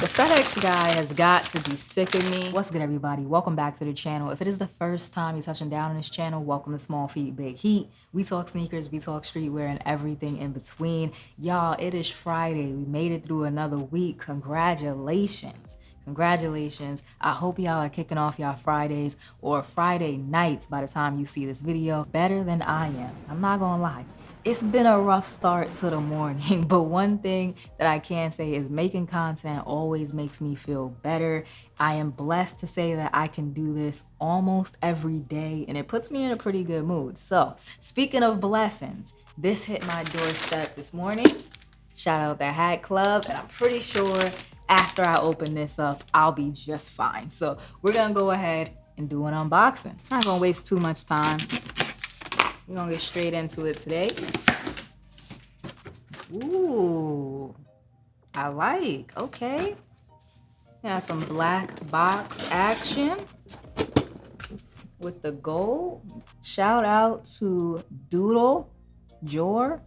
The FedEx guy has got to be sick of me. What's good, everybody? Welcome back to the channel. If it is the first time you're touching down on this channel, welcome to Small Feet, Big Heat. We talk sneakers, we talk streetwear, and everything in between. Y'all, it is Friday. We made it through another week. Congratulations. Congratulations. I hope y'all are kicking off y'all Fridays or Friday nights by the time you see this video better than I am. I'm not gonna lie. It's been a rough start to the morning, but one thing that I can say is making content always makes me feel better. I am blessed to say that I can do this almost every day, and it puts me in a pretty good mood. So, speaking of blessings, this hit my doorstep this morning. Shout out the Hat Club, and I'm pretty sure after I open this up, I'll be just fine. So, we're gonna go ahead and do an unboxing. Not gonna waste too much time. We're gonna get straight into it today. Ooh, I like, okay. Got some black box action with the gold. Shout out to Doodle Jor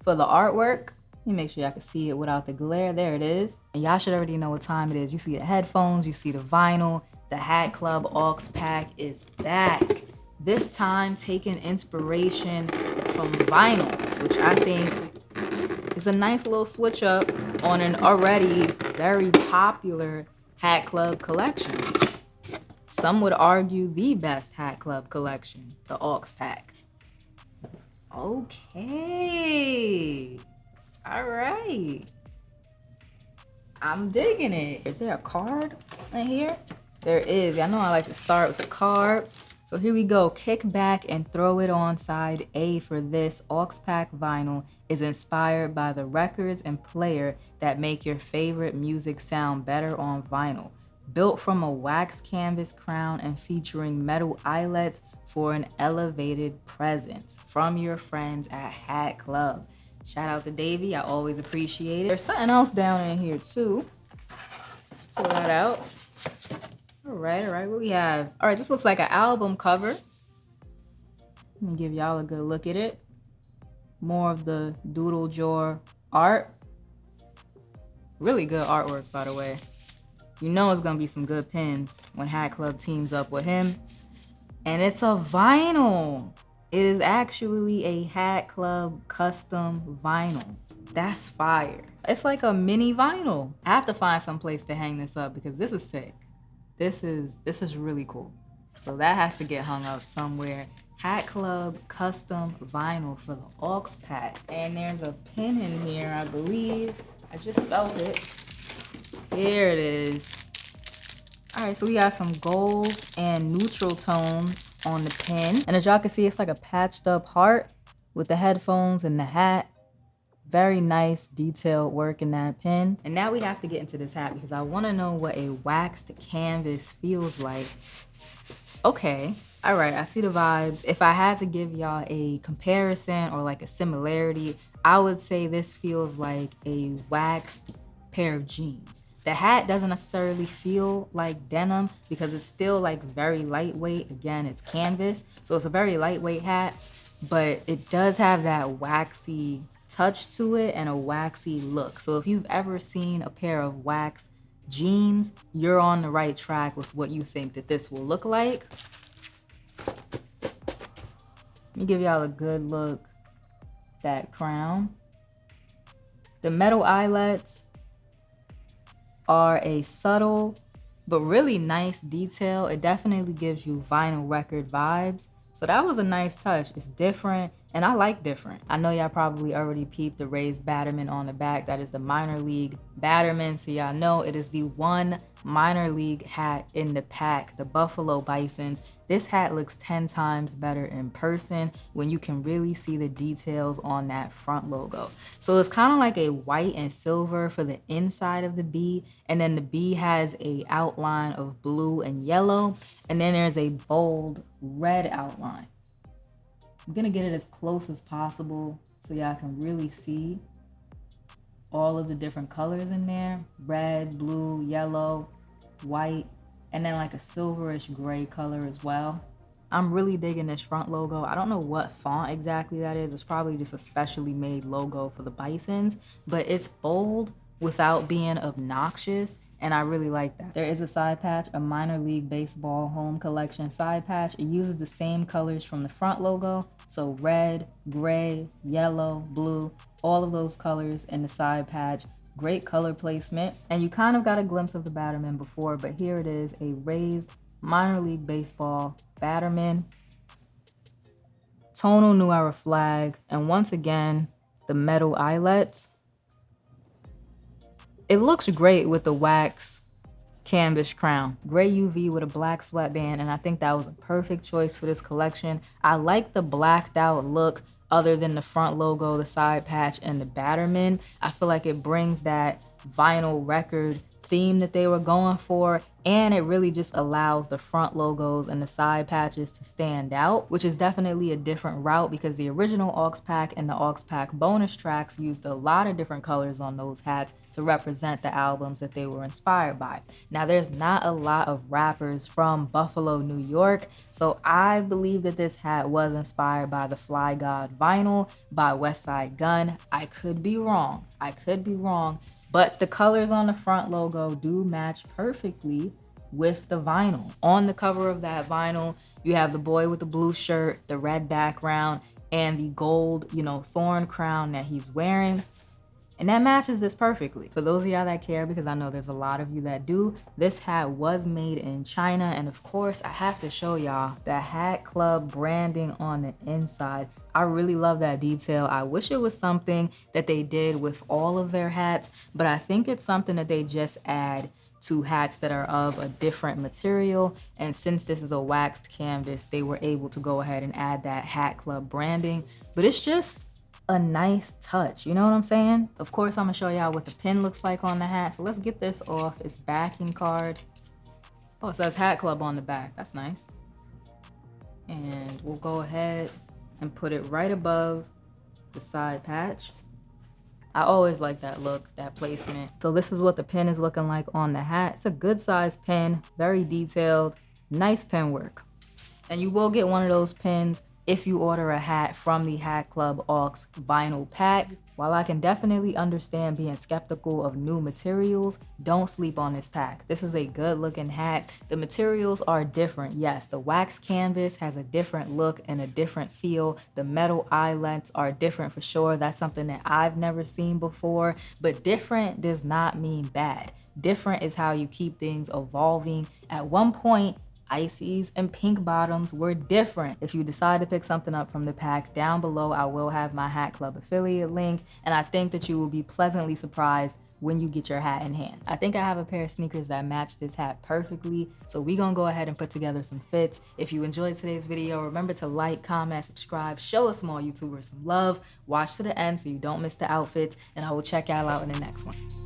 for the artwork. Let me make sure y'all can see it without the glare. There it is. And y'all should already know what time it is. You see the headphones, you see the vinyl. The Hat Club Aux Pack is back. This time taking inspiration from vinyls, which I think is a nice little switch up on an already very popular Hat Club collection. Some would argue the best Hat Club collection, the Aux Pack. Okay, all right. I'm digging it. Is there a card in here? There is. I know I like to start with the card. So here we go, kick back and throw it on. Side A for this Aux Pack vinyl is inspired by the records and player that make your favorite music sound better on vinyl. Built from a wax canvas crown and featuring metal eyelets for an elevated presence from your friends at Hat Club. Shout out to Davey, I always appreciate it. There's something else down in here too. Let's pull that out. All right, what we have? All right, this looks like an album cover. Let me give y'all a good look at it. More of the Doodle Jor art. Really good artwork, by the way. You know it's gonna be some good pins when Hat Club teams up with him. And it's a vinyl. It is actually a Hat Club custom vinyl. That's fire. It's like a mini vinyl. I have to find some place to hang this up because this is sick. This is really cool. So that has to get hung up somewhere. Hat Club custom vinyl for the Aux Pack. And there's a pin in here, I believe. I just felt it. There it is. All right, so we got some gold and neutral tones on the pin. And as y'all can see, it's like a patched up heart with the headphones and the hat. Very nice detailed work in that pin. And now we have to get into this hat because I want to know what a waxed canvas feels like. Okay, all right, I see the vibes. If I had to give y'all a comparison or like a similarity, I would say this feels like a waxed pair of jeans. The hat doesn't necessarily feel like denim because it's still like very lightweight. Again, it's canvas, so it's a very lightweight hat, but it does have that waxy touch to it and a waxy look. So if you've ever seen a pair of wax jeans, you're on the right track with what you think that this will look like. Let me give y'all a good look at that crown. The metal eyelets are a subtle but really nice detail. It definitely gives you vinyl record vibes. So that was a nice touch. It's different, and I like different. I know y'all probably already peeped the raised batterman on the back. That is the minor league batterman, so y'all know it is the one minor league hat in the pack, the Buffalo Bisons. This hat looks 10 times better in person when you can really see the details on that front logo. So it's kind of like a white and silver for the inside of the B, and then the B has a outline of blue and yellow, and then there's a bold red outline. I'm gonna get it as close as possible so y'all can really see all of the different colors in there. Red, blue, yellow, white, and then like a silverish gray color as well. I'm really digging this front logo. I don't know what font exactly that is. It's probably just a specially made logo for the Bisons, but it's bold without being obnoxious. and I really like that. There is a side patch, a minor league baseball home collection side patch. It uses the same colors from the front logo, so red, gray, yellow, blue, all of those colors in the side patch. Great color placement, and you kind of got a glimpse of the Batterman before, but here it is, a raised minor league baseball Batterman, tonal New Era flag, and once again the metal eyelets. It looks great with the wax canvas crown, gray UV with a black sweatband, and I think that was a perfect choice for this collection. I like the blacked out look other than the front logo, the side patch, and the Batterman. I feel like it brings that vinyl record theme that they were going for, and it really just allows the front logos and the side patches to stand out, which is definitely a different route because the original Aux Pack and the Aux Pack bonus tracks used a lot of different colors on those hats to represent the albums that they were inspired by. Now, there's not a lot of rappers from Buffalo, New York, so I believe that this hat was inspired by the Fly God vinyl by Westside Gunn. I could be wrong. But the colors on the front logo do match perfectly with the vinyl. On the cover of that vinyl, you have the boy with the blue shirt, the red background, and the gold, thorn crown that he's wearing. And that matches this perfectly. For those of y'all that care, because I know there's a lot of you that do, this hat was made in China. And of course, I have to show y'all the Hat Club branding on the inside. I really love that detail. I wish it was something that they did with all of their hats, but I think it's something that they just add to hats that are of a different material. And since this is a waxed canvas, they were able to go ahead and add that Hat Club branding. But it's just a nice touch, you know what I'm saying? Of course, I'm gonna show y'all what the pin looks like on the hat. So let's get this off its backing card. Oh, it says Hat Club on the back. That's nice. And we'll go ahead and put it right above the side patch. I always like that look, that placement. So this is what the pin is looking like on the hat. It's a good size pin, very detailed, nice pin work. And you will get one of those pins if you order a hat from the Hat Club Aux vinyl pack. While I can definitely understand being skeptical of new materials, don't sleep on this pack. This is a good looking hat. The materials are different. Yes, the wax canvas has a different look and a different feel. The metal eyelets are different for sure. That's something that I've never seen before, but different does not mean bad. Different is how you keep things evolving. At one point, ices and pink bottoms were different. If you decide to pick something up from the pack, down below I will have my Hat Club affiliate link, and I think that you will be pleasantly surprised when you get your hat in hand. I think I have a pair of sneakers that match this hat perfectly, so we're gonna go ahead and put together some fits. If you enjoyed today's video, remember to like, comment, subscribe, show a small YouTuber some love, watch to the end so you don't miss the outfits, and I will check y'all out in the next one.